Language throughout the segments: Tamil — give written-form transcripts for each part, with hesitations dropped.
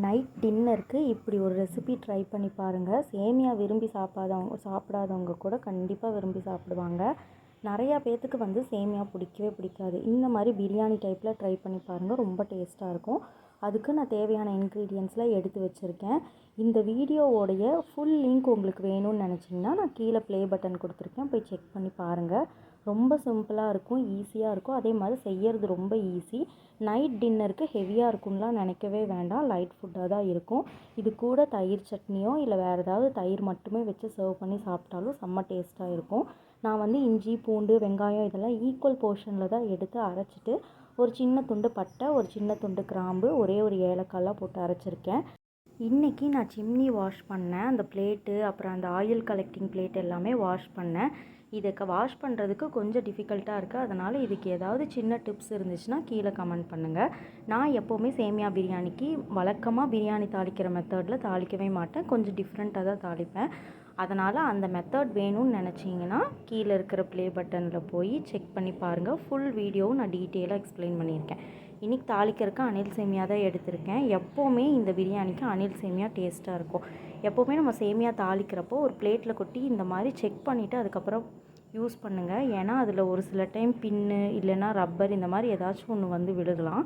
நைட் டின்னருக்கு இப்படி ஒரு ரெசிபி ட்ரை பண்ணி பாருங்கள். சேமியா விரும்பி சாப்பிடாதவங்க கூட கண்டிப்பாக விரும்பி சாப்பிடுவாங்க. நிறையா பேர்த்துக்கு வந்து சேமியா பிடிக்கவே பிடிக்காது. இந்த மாதிரி பிரியாணி டைப்பில் ட்ரை பண்ணி பாருங்கள், ரொம்ப டேஸ்ட்டாக இருக்கும். அதுக்கு நான் தேவையான இன்க்ரீடியன்ட்ஸ்லாம் எடுத்து வச்சுருக்கேன். இந்த வீடியோவோடைய ஃபுல் லிங்க் உங்களுக்கு வேணும்னு நினச்சிங்கன்னா நான் கீழே ப்ளே பட்டன் கொடுத்துருக்கேன், போய் செக் பண்ணி பாருங்கள். ரொம்ப சிம்பிளாக இருக்கும், ஈஸியாக இருக்கும். அதே மாதிரி செய்கிறது ரொம்ப ஈஸி. நைட் டின்னருக்கு ஹெவியாக இருக்கும்லாம் நினைக்கவே வேண்டாம், லைட் ஃபுட்டாக தான் இருக்கும். இது கூட தயிர் சட்னியோ இல்லை வேறு ஏதாவது தயிர் மட்டுமே வச்சு சர்வ் பண்ணி சாப்பிட்டாலும் செம்ம டேஸ்ட்டாக இருக்கும். நான் வந்து இஞ்சி பூண்டு வெங்காயம் இதெல்லாம் ஈக்குவல் போர்ஷனில் தான் எடுத்து அரைச்சிட்டு, ஒரு சின்ன துண்டு பட்டை, ஒரு சின்ன துண்டு கிராம்பு, ஒரே ஒரு ஏலக்காய்லாம் போட்டு அரைச்சிருக்கேன். இன்றைக்கி நான் சிம்னி வாஷ் பண்ணேன். அந்த பிளேட்டு, அப்புறம் அந்த ஆயில் கலெக்டிங் பிளேட் எல்லாமே வாஷ் பண்ணேன். இதுக்கு வாஷ் பண்ணுறதுக்கு கொஞ்சம் டிஃபிகல்ட்டாக இருக்குது. அதனால் இதுக்கு ஏதாவது சின்ன டிப்ஸ் இருந்துச்சுன்னா கீழே கமெண்ட் பண்ணுங்கள். நான் எப்போவுமே சேமியா பிரியாணிக்கு வழக்கமாக பிரியாணி தாளிக்கிற மெத்தடில் தாளிக்கவே மாட்டேன், கொஞ்சம் டிஃப்ரெண்ட்டாக தான் தாளிப்பேன். அதனால் அந்த மெத்தட் வேணும்னு நினச்சிங்கன்னா கீழே இருக்கிற ப்ளே பட்டனில் போய் செக் பண்ணி பாருங்கள். ஃபுல் வீடியோவும் நான் டீட்டெயிலாக எக்ஸ்பிளைன் பண்ணியிருக்கேன். இன்றைக்கி தாளிக்கிறதுக்கு அணில் சேமியா தான் எடுத்திருக்கேன். எப்போவுமே இந்த பிரியாணிக்கு அணில் சேமியா டேஸ்ட்டாக இருக்கும். எப்போவுமே நம்ம சேமியா தாளிக்கிறப்போ ஒரு பிளேட்டில் கொட்டி இந்த மாதிரி செக் பண்ணிவிட்டு அதுக்கப்புறம் யூஸ் பண்ணுங்கள். ஏன்னா அதில் ஒரு சில டைம் பின்னு இல்லைன்னா ரப்பர் இந்த மாதிரி ஏதாச்சும் ஒன்று வந்து விழுகலாம்.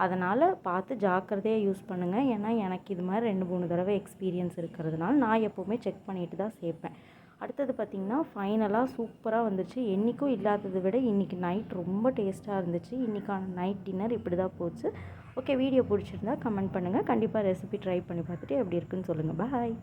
அதனால் பார்த்து ஜாக்கிரதையாக யூஸ் பண்ணுங்கள். ஏன்னா எனக்கு இது மாதிரி 2-3 தடவை எக்ஸ்பீரியன்ஸ் இருக்கிறதுனால நான் எப்போவுமே செக் பண்ணிவிட்டு தான் சேர்ப்பேன். அடுத்தது பார்த்திங்கன்னா ஃபைனலாக சூப்பராக வந்துச்சு. என்றைக்கும் இல்லாததை விட இன்றைக்கி நைட் ரொம்ப டேஸ்ட்டாக இருந்துச்சு. இன்றைக்கான நைட் டின்னர் இப்படி தான் போச்சு. ஓகே, வீடியோ பிடிச்சிருந்தா கமெண்ட் பண்ணுங்கள். கண்டிப்பாக ரெசிபி ட்ரை பண்ணி பார்த்துட்டு எப்படி இருக்குன்னு சொல்லுங்கள். பாய்.